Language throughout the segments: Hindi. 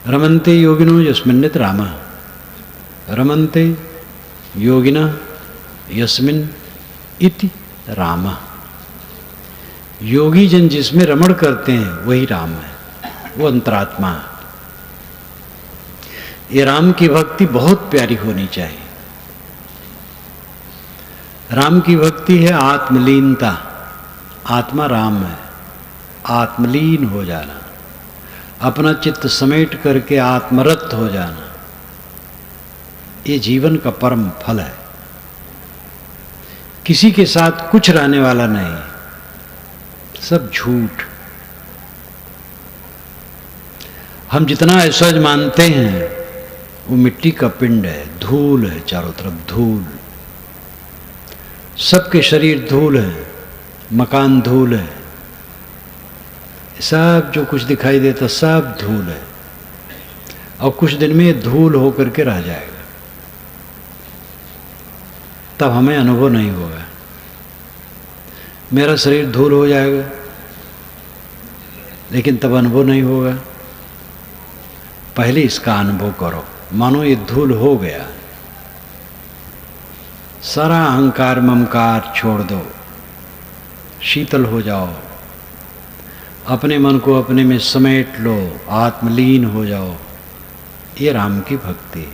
रमन्ते योगिनो यस्मिन्नित राम, रमन्ते योगिनः यस्मिन् इति राम। योगी जन जिसमें रमण करते हैं वही राम है, वो अंतरात्मा है। ये राम की भक्ति बहुत प्यारी होनी चाहिए। राम की भक्ति है आत्मलीनता। आत्मा राम है, आत्मलीन हो जाना, अपना चित्त समेट करके आत्मरत हो जाना, ये जीवन का परम फल है। किसी के साथ कुछ रहने वाला नहीं, सब झूठ। हम जितना ऐश्वर्य मानते हैं वो मिट्टी का पिंड है, धूल है, चारों तरफ धूल। सबके शरीर धूल है, मकान धूल है, सब जो कुछ दिखाई देता सब धूल है, और कुछ दिन में धूल होकर के रह जाएगा। तब हमें अनुभव नहीं होगा। मेरा शरीर धूल हो जाएगा, लेकिन तब अनुभव नहीं होगा। पहले इसका अनुभव करो, मानो ये धूल हो गया। सारा अहंकार ममकार छोड़ दो, शीतल हो जाओ, अपने मन को अपने में समेट लो, आत्मलीन हो जाओ। ये राम की भक्ति।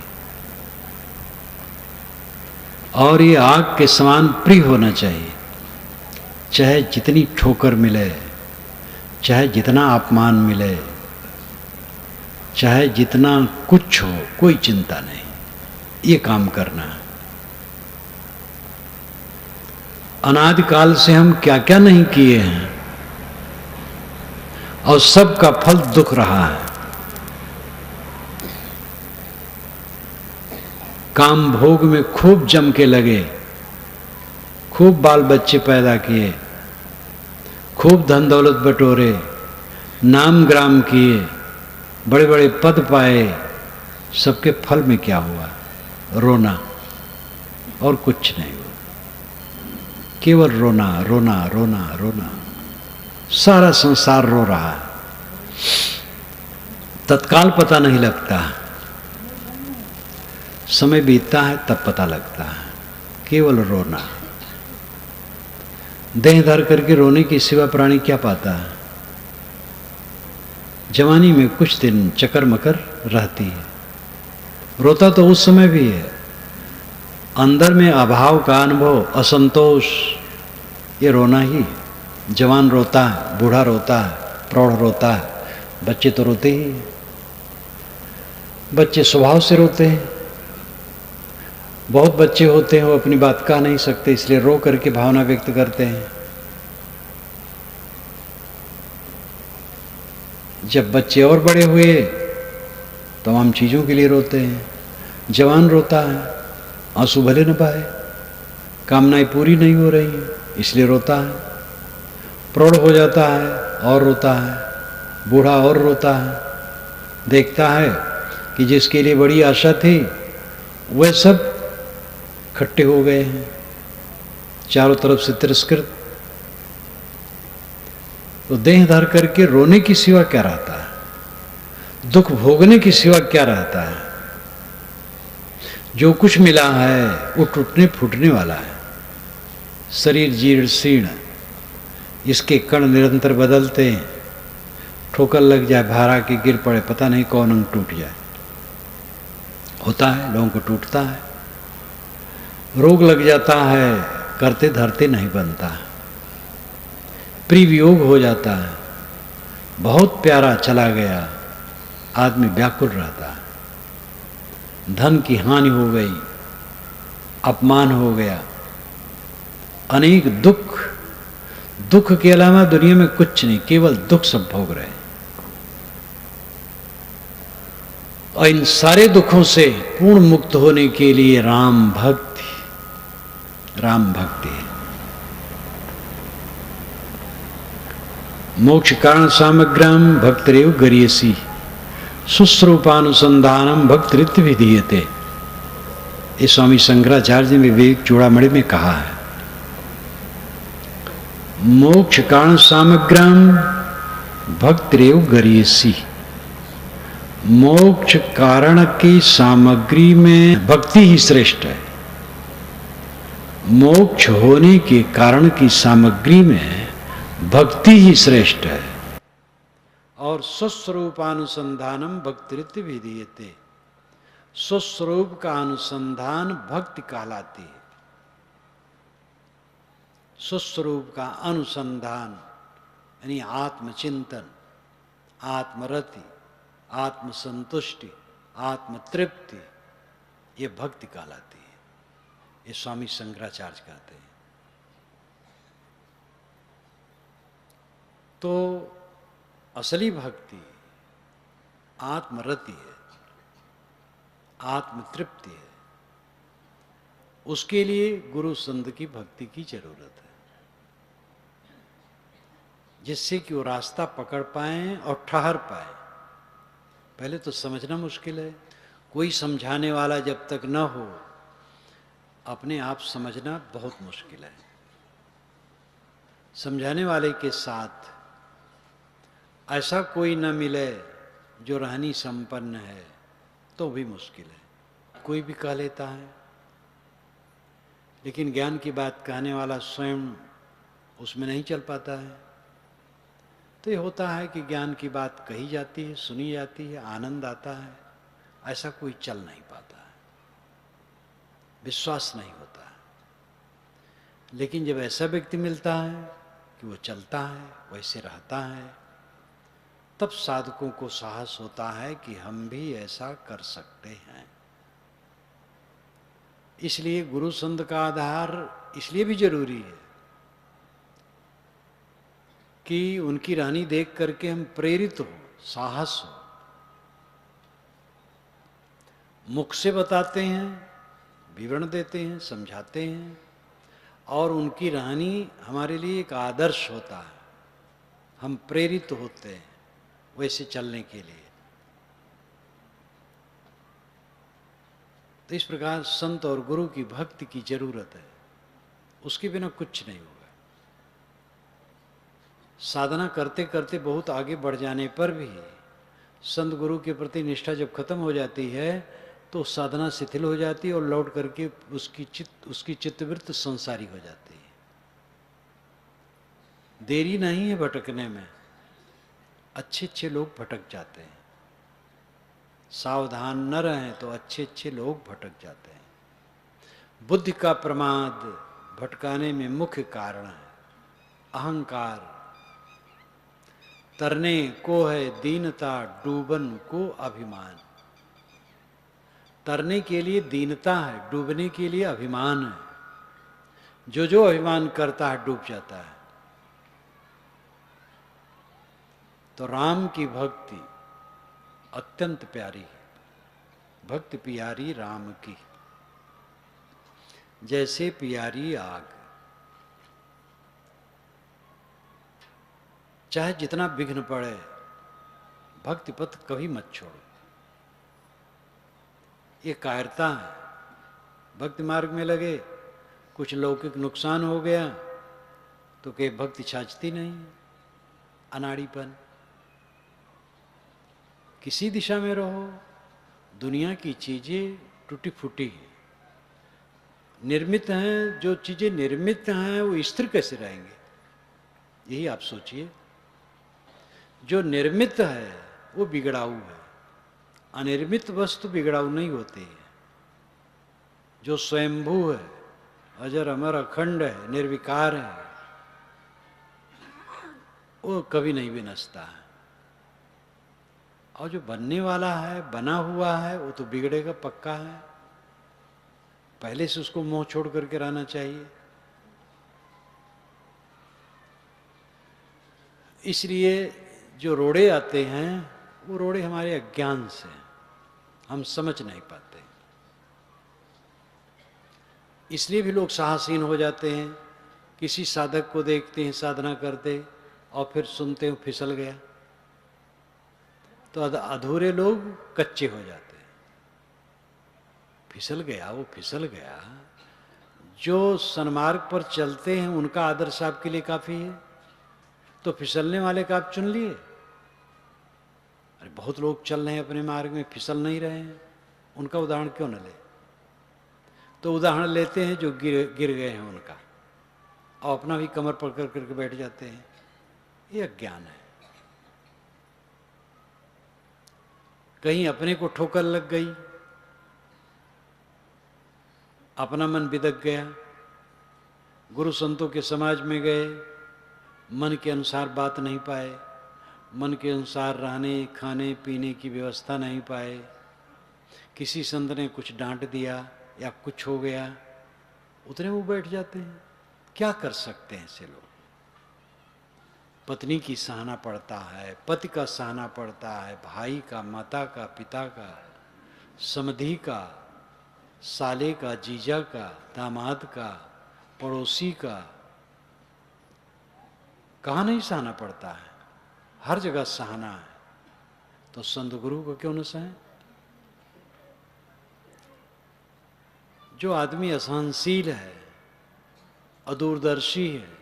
और ये आग के समान प्रिय होना चाहिए। चाहे जितनी ठोकर मिले, चाहे जितना अपमान मिले, चाहे जितना कुछ हो, कोई चिंता नहीं, ये काम करना है। अनादिकाल से हम क्या क्या नहीं किए हैं, और सबका फल दुख रहा है। काम भोग में खूब जम के लगे, खूब बाल बच्चे पैदा किए, खूब धन दौलत बटोरे, नाम ग्राम किए, बड़े बड़े पद पाए। सबके फल में क्या हुआ? रोना, और कुछ नहीं हुआ। केवल रोना रोना रोना रोना। सारा संसार रो रहा है, तत्काल पता नहीं लगता, समय बीतता है तब पता लगता है। केवल रोना। देह धर करके रोने के सिवा प्राणी क्या पाता है? जवानी में कुछ दिन चकर मकर रहती है, रोता तो उस समय भी है। अंदर में अभाव का अनुभव, असंतोष, ये रोना ही। जवान रोता है, बूढ़ा रोता है, प्रौढ़ रोता है, बच्चे तो रोते ही। बच्चे स्वभाव से रोते हैं। बहुत बच्चे होते हैं वो अपनी बात कह नहीं सकते, इसलिए रो करके भावना व्यक्त करते हैं। जब बच्चे और बड़े हुए तमाम चीज़ों के लिए रोते हैं। जवान रोता है, आंसू भले न बहाए, कामनाएं पूरी नहीं हो रही हैं इसलिए रोता है। प्रौढ़ हो जाता है और रोता है, बूढ़ा और रोता है। देखता है कि जिसके लिए बड़ी आशा थी वह सब इकट्ठे हो गए हैं, चारों तरफ से तिरस्कृत। तो देह धर करके रोने की सिवा क्या रहता है? दुख भोगने की सिवा क्या रहता है? जो कुछ मिला है वो टूटने फूटने वाला है। शरीर जीर्ण शीर्ण, इसके कण निरंतर बदलते हैं। ठोकर लग जाए, भारा के गिर पड़े, पता नहीं कौन अंग टूट जाए। होता है, लोगों को टूटता है। रोग लग जाता है, करते धरते नहीं बनता। प्रिय वियोग हो जाता है, बहुत प्यारा चला गया, आदमी व्याकुल रहता है। धन की हानि हो गई, अपमान हो गया, अनेक दुख। दुख के अलावा दुनिया में कुछ नहीं, केवल दुख सब भोग रहे हैं। और इन सारे दुखों से पूर्ण मुक्त होने के लिए राम भक्ति है। मोक्ष कारण सामग्राम भक्तरेव गरियसी, शुश्रूपानुसंधानम भक्तृत्व विधीयते। ये स्वामी शंकराचार्य ने विवेक चूड़ामणि में कहा है, मोक्ष कारण सामग्राम भक्तिरेव गरीयसी। मोक्ष कारण की सामग्री में भक्ति ही श्रेष्ठ है। मोक्ष होने के कारण की सामग्री में भक्ति ही श्रेष्ठ है। और स्वस्वरूपानुसंधानम भक्तिरित्य विधीयते। स्वस्वरूप का अनुसंधान भक्ति कहलाती है। स्वस्वरूप का अनुसंधान यानी आत्मचिंतन, आत्मरति, आत्मसंतुष्टि, आत्मतृप्ति, ये भक्ति कहलाती है। ये स्वामी शंकराचार्य कहते हैं। तो असली भक्ति आत्मरति है, आत्मतृप्ति है। उसके लिए गुरु संत की भक्ति की जरूरत है, जिससे कि वो रास्ता पकड़ पाएं और ठहर पाए। पहले तो समझना मुश्किल है, कोई समझाने वाला जब तक न हो अपने आप समझना बहुत मुश्किल है। समझाने वाले के साथ ऐसा कोई न मिले जो रहनी संपन्न है तो भी मुश्किल है। कोई भी कह लेता है, लेकिन ज्ञान की बात कहने वाला स्वयं उसमें नहीं चल पाता है। तो ये होता है कि ज्ञान की बात कही जाती है, सुनी जाती है, आनंद आता है, ऐसा कोई चल नहीं पाता है, विश्वास नहीं होता है। लेकिन जब ऐसा व्यक्ति मिलता है कि वो चलता है, वैसे रहता है, तब साधकों को साहस होता है कि हम भी ऐसा कर सकते हैं। इसलिए गुरु संत का आधार इसलिए भी जरूरी है कि उनकी रहनी देख करके हम प्रेरित हो, साहस हो। मुख से बताते हैं, विवरण देते हैं, समझाते हैं, और उनकी रहनी हमारे लिए एक आदर्श होता है। हम प्रेरित होते हैं वैसे चलने के लिए। तो इस प्रकार संत और गुरु की भक्ति की जरूरत है, उसके बिना कुछ नहीं होगा। साधना करते करते बहुत आगे बढ़ जाने पर भी संत गुरु के प्रति निष्ठा जब खत्म हो जाती है तो साधना शिथिल हो जाती है और लौट करके उसकी चित्तवृत्ति संसारी हो जाती है। देरी नहीं है भटकने में, अच्छे अच्छे लोग भटक जाते हैं। सावधान न रहें तो अच्छे अच्छे लोग भटक जाते हैं। बुद्धि का प्रमाद भटकाने में मुख्य कारण है अहंकार। तरने को है दीनता, डूबन को अभिमान। तरने के लिए दीनता है, डूबने के लिए अभिमान है। जो जो अभिमान करता है डूब जाता है। तो राम की भक्ति अत्यंत प्यारी है। भक्ति प्यारी राम की, जैसे प्यारी आग। चाहे जितना विघ्न पड़े, भक्ति पथ कभी मत छोड़ो। ये कायरता है। भक्ति मार्ग में लगे, कुछ लौकिक नुकसान हो गया तो के भक्ति छाछती नहीं। अनाड़ीपन। किसी दिशा में रहो, दुनिया की चीजें टूटी फूटी हैं, निर्मित हैं। जो चीजें निर्मित हैं वो स्थिर कैसे रहेंगे, यही आप सोचिए। जो निर्मित है वो बिगड़ाऊ है, अनिर्मित वस्तु बिगड़ाऊ नहीं होती है। जो स्वयंभू है, अजर अमर अखंड है, निर्विकार है, वो कभी नहीं विनष्टा है। और जो बनने वाला है, बना हुआ है, वो तो बिगड़ेगा पक्का है। पहले से उसको मोह छोड़ करके रहना चाहिए। इसलिए जो रोड़े आते हैं वो रोड़े हमारे अज्ञान से, हम समझ नहीं पाते। इसलिए भी लोग साहसहीन हो जाते हैं। किसी साधक को देखते हैं साधना करते और फिर सुनते हैं फिसल गया, तो अधूरे लोग कच्चे हो जाते हैं। फिसल गया, वो फिसल गया। जो सन्मार्ग पर चलते हैं उनका आदर्श आपके लिए काफी है, तो फिसलने वाले का आप चुन लिए। अरे बहुत लोग चल रहे हैं अपने मार्ग में, फिसल नहीं रहे हैं, उनका उदाहरण क्यों न ले? तो उदाहरण लेते हैं जो गिर गए हैं उनका, और अपना भी कमर पकड़ करके बैठ जाते हैं। ये अज्ञान है। कहीं अपने को ठोकर लग गई, अपना मन बिदक गया, गुरु संतों के समाज में गए, मन के अनुसार बात नहीं पाए, मन के अनुसार रहने खाने पीने की व्यवस्था नहीं पाए, किसी संत ने कुछ डांट दिया या कुछ हो गया, उतने वो बैठ जाते हैं। क्या कर सकते हैं ऐसे लोग? पत्नी की सहना पड़ता है, पति का सहना पड़ता है, भाई का, माता का, पिता का, समधी का, साले का, जीजा का, दामाद का, पड़ोसी का, कहाँ नहीं सहना पड़ता है? हर जगह सहना है। तो संत गुरु को क्यों न सहे? जो आदमी असहनशील है, अदूरदर्शी है,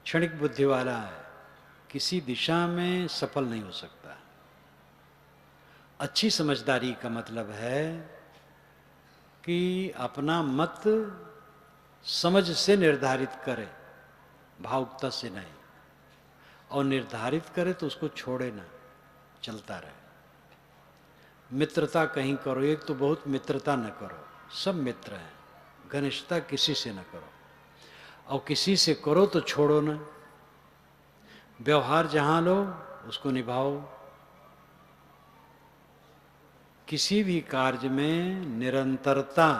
क्षणिक बुद्धि वाला है, किसी दिशा में सफल नहीं हो सकता। अच्छी समझदारी का मतलब है कि अपना मत समझ से निर्धारित करे, भावुकता से नहीं, और निर्धारित करे तो उसको छोड़े ना, चलता रहे। मित्रता कहीं करो, एक तो बहुत मित्रता न करो, सब मित्र हैं, घनिष्ठता किसी से न करो, और किसी से करो तो छोड़ो ना। व्यवहार जहां लो उसको निभाओ। किसी भी कार्य में निरंतरता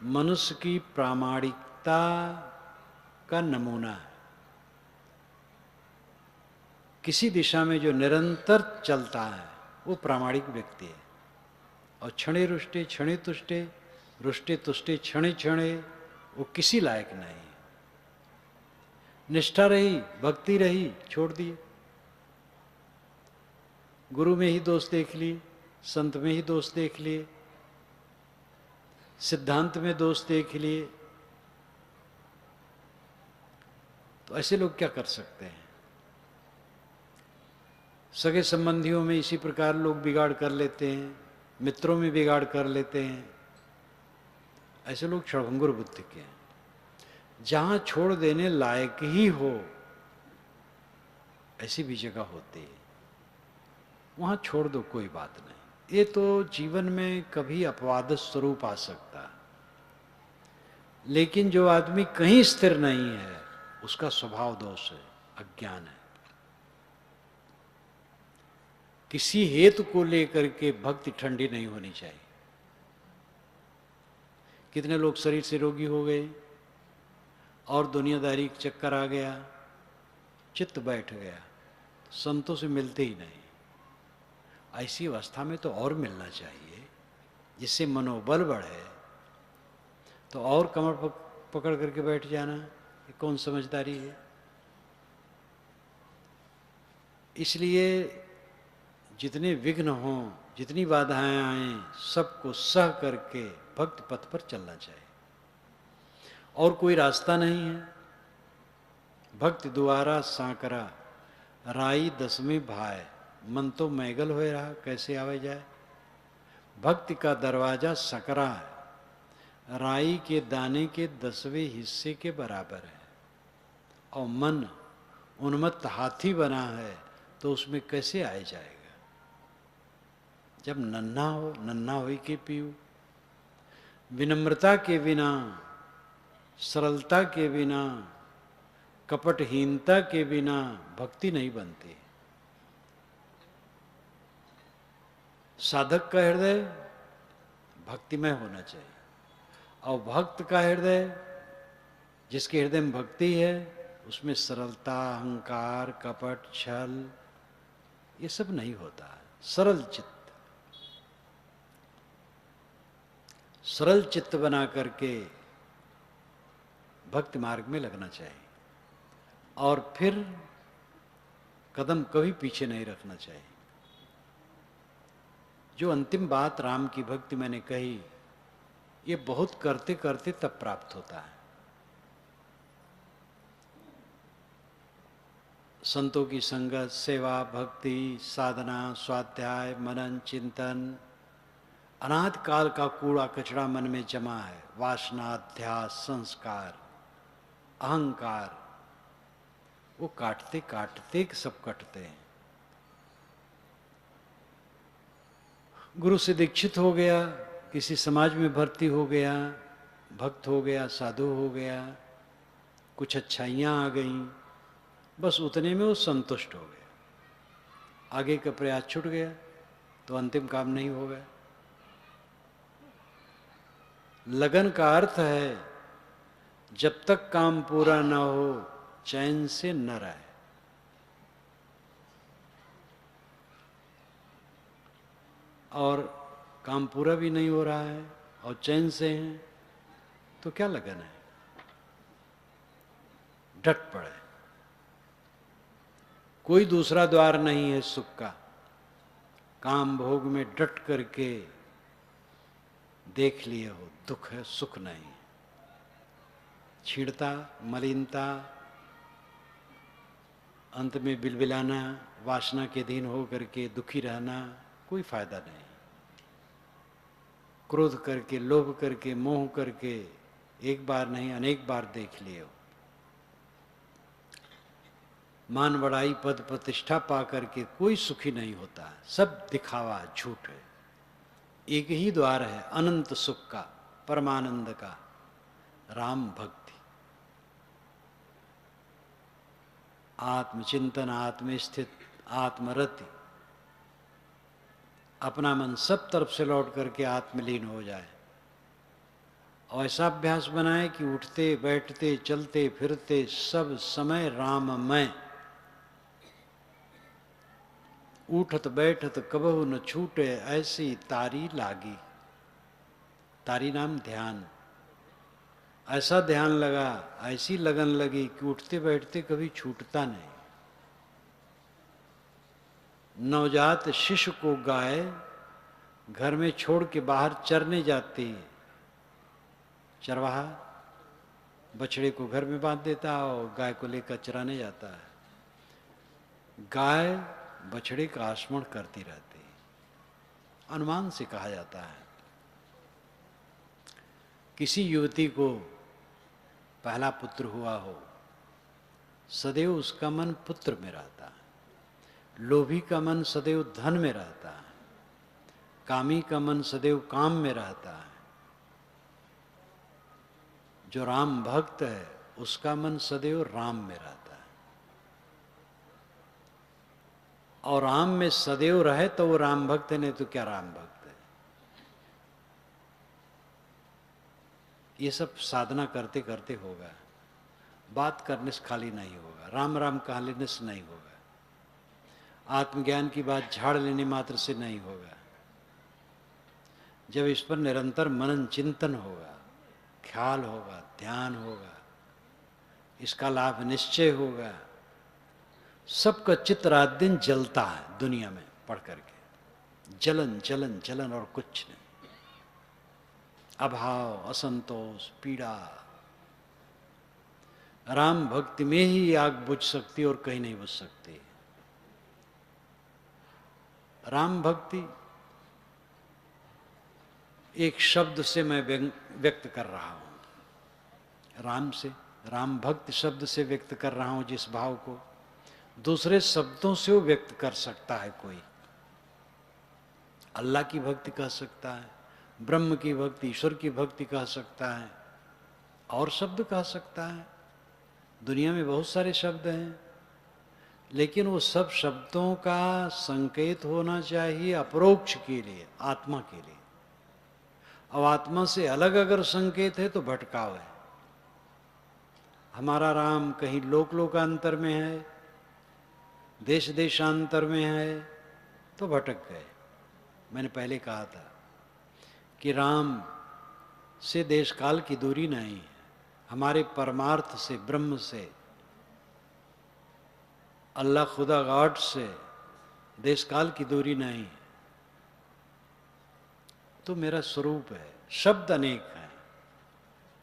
मनुष्य की प्रामाणिकता का नमूना है। किसी दिशा में जो निरंतर चलता है वो प्रामाणिक व्यक्ति है। और क्षणे रुष्टे क्षणे तुष्टे, रुष्टे तुष्टे क्षणे क्षणे, वो किसी लायक नहीं। निष्ठा रही, भक्ति रही, छोड़ दिए। गुरु में ही दोष देख लिए, संत में ही दोष देख लिए, सिद्धांत में दोष देख लिए, तो ऐसे लोग क्या कर सकते हैं? सगे संबंधियों में इसी प्रकार लोग बिगाड़ कर लेते हैं, मित्रों में बिगाड़ कर लेते हैं। ऐसे लोग क्षणभंगुर बुद्धि के हैं। जहां छोड़ देने लायक ही हो ऐसी भी जगह होती है, वहां छोड़ दो, कोई बात नहीं। ये तो जीवन में कभी अपवाद स्वरूप आ सकता है, लेकिन जो आदमी कहीं स्थिर नहीं है उसका स्वभाव दोष है, अज्ञान है। किसी हेतु को लेकर के भक्ति ठंडी नहीं होनी चाहिए। कितने लोग शरीर से रोगी हो गए और दुनियादारी का चक्कर आ गया, चित्त बैठ गया, संतों से मिलते ही नहीं। ऐसी अवस्था में तो और मिलना चाहिए, जिससे मनोबल बढ़े। तो और कमर पकड़ करके बैठ जाना, ये कौन समझदारी है? इसलिए जितने विघ्न हों, जितनी बाधाएं आएं, सबको सह करके भक्ति पथ पर चलना चाहिए। और कोई रास्ता नहीं है। भक्ति द्वारा सांकरा, राई दसवीं भाई, मन तो मैगल हो रहा, कैसे आवे जाए। भक्ति का दरवाजा सकरा है, राई के दाने के 10वें हिस्से के बराबर है, और मन उन्मत्त हाथी बना है, तो उसमें कैसे आए जाएगा? जब नन्हा हो, नन्हा होई के पीऊ। विनम्रता के बिना, सरलता के बिना, कपटहीनता के बिना भक्ति नहीं बनती। साधक का हृदय भक्तिमय होना चाहिए, और भक्त का हृदय, जिसके हृदय में भक्ति है, उसमें सरलता, अहंकार, कपट, छल, ये सब नहीं होता है। सरल चित्त, सरल चित्त बना करके भक्ति मार्ग में लगना चाहिए, और फिर कदम कभी पीछे नहीं रखना चाहिए। जो अंतिम बात राम की भक्ति मैंने कही, ये बहुत करते करते तब प्राप्त होता है। संतों की संगत, सेवा, भक्ति, साधना, स्वाध्याय, मनन, चिंतन, अनादि काल का कूड़ा कचरा मन में जमा है। वासना, अध्यास, संस्कार, अहंकार, वो काटते काटते सब कटते हैं। गुरु से दीक्षित हो गया, किसी समाज में भर्ती हो गया, भक्त हो गया, साधु हो गया, कुछ अच्छाइयाँ आ गईं, बस उतने में वो संतुष्ट हो गया। आगे का प्रयास छूट गया तो अंतिम काम नहीं होगा। लगन का अर्थ है जब तक काम पूरा ना हो चैन से न रहे। और काम पूरा भी नहीं हो रहा है और चैन से हैं तो क्या लगन है? डट पड़े। कोई दूसरा द्वार नहीं है सुख का। काम भोग में डट करके देख लिए हो, दुख है, सुख नहीं। छीड़ता, मलिनता, अंत में बिलबिलाना, वासना के अधीन हो करके दुखी रहना, कोई फायदा नहीं। क्रोध करके, लोभ करके, मोह करके एक बार नहीं अनेक बार देख लिए हो। मान बढ़ाई, पद प्रतिष्ठा पा करके कोई सुखी नहीं होता, सब दिखावा, झूठ है। एक ही द्वार है अनंत सुख का, परमानंद का, राम भक्ति। आत्मचिंतन, आत्मस्थित, आत्मरति, अपना मन सब तरफ से लौट करके आत्मलीन हो जाए और ऐसा अभ्यास बनाए कि उठते बैठते चलते फिरते सब समय राममय। उठत बैठत कबहु न छूटे ऐसी तारी लागी। तारी नाम ध्यान। ऐसा ध्यान लगा, ऐसी लगन लगी कि उठते बैठते कभी छूटता नहीं। नवजात शिशु को गाय घर में छोड़ के बाहर चरने जाती है। चरवाहा बछड़े को घर में बांध देता है और गाय को लेकर चराने जाता है। गाय बछड़े का आचमन करती रहती है। अनुमान से कहा जाता है किसी युवती को पहला पुत्र हुआ हो, सदैव उसका मन पुत्र में रहता है। लोभी का मन सदैव धन में रहता है। कामी का मन सदैव काम में रहता है। जो राम भक्त है उसका मन सदैव राम में रहता है। और राम में सदैव रहे तो वो राम भक्त है, नहीं तो क्या राम भक्त है। ये सब साधना करते करते होगा। बात करने से खाली नहीं होगा, राम राम कह लेने से नहीं होगा। आत्मज्ञान की बात झाड़ लेने मात्र से नहीं होगा। जब इस पर निरंतर मनन चिंतन होगा, ख्याल होगा, ध्यान होगा, इसका लाभ निश्चय होगा, सबका चित्त रात दिन जलता है दुनिया में पढ़ करके। जलन जलन जलन और कुछ नहीं। अभाव, असंतोष, पीड़ा। राम भक्ति में ही आग बुझ सकती और कहीं नहीं बुझ सकती। राम भक्ति एक शब्द से मैं व्यक्त कर रहा हूं। राम से, राम भक्ति शब्द से व्यक्त कर रहा हूं जिस भाव को, दूसरे शब्दों से वो व्यक्त कर सकता है कोई। अल्लाह की भक्ति कह सकता है, ब्रह्म की भक्ति, ईश्वर की भक्ति कह सकता है, और शब्द कह सकता है। दुनिया में बहुत सारे शब्द हैं, लेकिन वो सब शब्दों का संकेत होना चाहिए अपरोक्ष के लिए, आत्मा के लिए। अब आत्मा से अलग अगर संकेत है तो भटकाव है। हमारा राम कहीं लोक लोकांतर में है, देश देशांतर में है, तो भटक गए। मैंने पहले कहा था कि राम से देश काल की दूरी नहीं है। हमारे परमार्थ से, ब्रह्म से, अल्लाह खुदा गॉड से देश काल की दूरी नहीं है। तो मेरा स्वरूप है। शब्द अनेक हैं,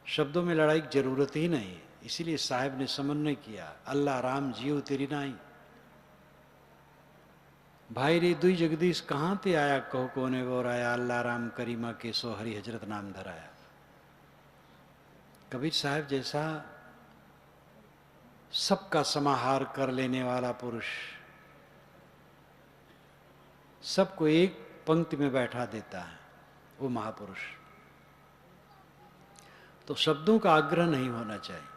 शब्दों में लड़ाई की जरूरत ही नहीं है। इसीलिए साहब ने समन्वय किया, अल्लाह राम जियो तेरी नाई। भाई रे दुई जगदीश कहाँ ते आया, कहो कोने बोर आया, अल्लाह राम करीमा के सो हरि हजरत नाम धराया। कबीर साहब जैसा सबका समाहार कर लेने वाला पुरुष सबको एक पंक्ति में बैठा देता है, वो महापुरुष। तो शब्दों का आग्रह नहीं होना चाहिए।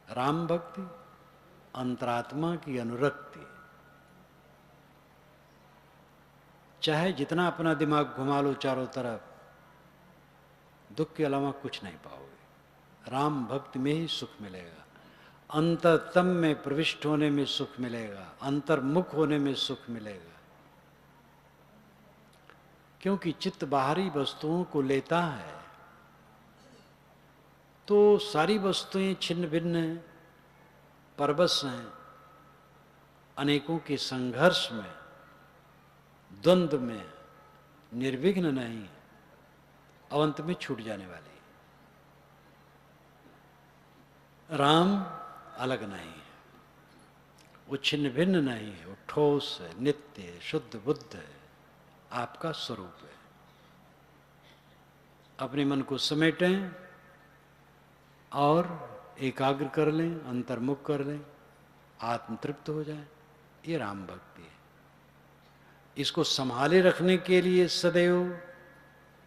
राम भक्ति, अंतरात्मा की अनुरक्ति। चाहे जितना अपना दिमाग घुमा लो चारों तरफ, दुख के अलावा कुछ नहीं पाओगे। राम भक्ति में ही सुख मिलेगा, अंतरतम में प्रविष्ट होने में सुख मिलेगा, अंतर्मुख होने में सुख मिलेगा। क्योंकि चित्त बाहरी वस्तुओं को लेता है तो सारी वस्तुएं छिन्न भिन्न हैं, परवश हैं, अनेकों के संघर्ष में, द्वंद्व में, निर्विघ्न नहीं, अवंत में छूट जाने वाली। राम अलग नहीं है, वो छिन्न भिन्न नहीं है, वो ठोस है, नित्य है, शुद्ध बुद्ध है, आपका स्वरूप है। अपने मन को समेटें और एकाग्र कर लें, अंतर्मुख कर लें, आत्म तृप्त हो जाए। ये राम भक्ति है। इसको संभाले रखने के लिए सदैव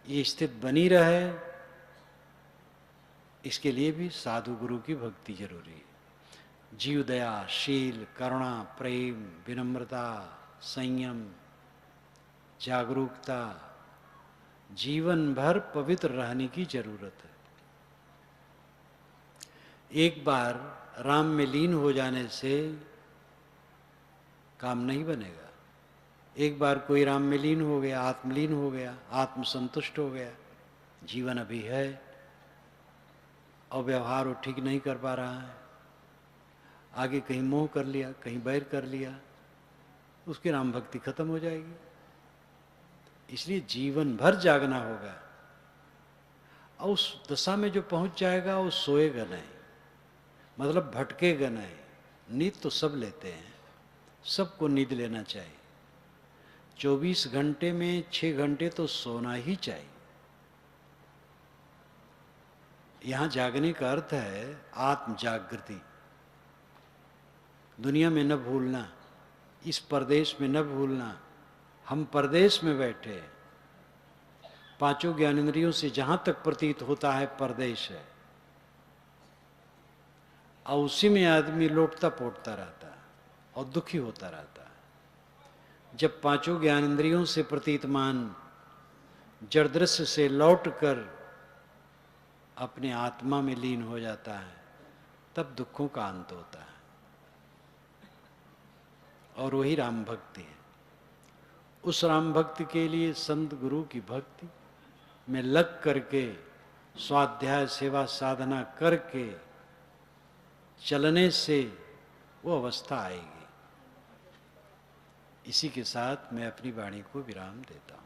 ये स्थित बनी रहे, इसके लिए भी साधु गुरु की भक्ति जरूरी है। जीव दया, शील, करुणा, प्रेम, विनम्रता, संयम, जागरूकता, जीवन भर पवित्र रहने की जरूरत है। एक बार राम में लीन हो जाने से काम नहीं बनेगा। एक बार कोई राम में लीन हो गया, आत्मलीन हो गया, आत्मसंतुष्ट हो गया, जीवन अभी है और व्यवहार वो ठीक नहीं कर पा रहा है, आगे कहीं मोह कर लिया, कहीं बैर कर लिया, उसकी राम भक्ति खत्म हो जाएगी। इसलिए जीवन भर जागना होगा। और उस दशा में जो पहुंच जाएगा वो सोएगा नहीं, मतलब भटकेगा नहीं। नींद तो सब लेते हैं, सबको नींद लेना चाहिए। 24 घंटे में 6 घंटे तो सोना ही चाहिए। यहां जागने का अर्थ है आत्म जागृति। दुनिया में न भूलना, इस परदेश में न भूलना, हम परदेश में बैठे, पांचों ज्ञानेंद्रियों से जहां तक प्रतीत होता है परदेश है, और उसी में आदमी लोटता पोटता रहता है और दुखी होता रहता है। जब पांचों ज्ञानेंद्रियों से प्रतीतमान जड़ दृश्य से लौटकर अपने आत्मा में लीन हो जाता है, तब दुखों का अंत होता है। और वही राम भक्ति है। उस राम भक्ति के लिए संत गुरु की भक्ति में लग करके, स्वाध्याय सेवा साधना करके चलने से वो अवस्था आएगी। इसी के साथ मैं अपनी वाणी को विराम देता हूँ।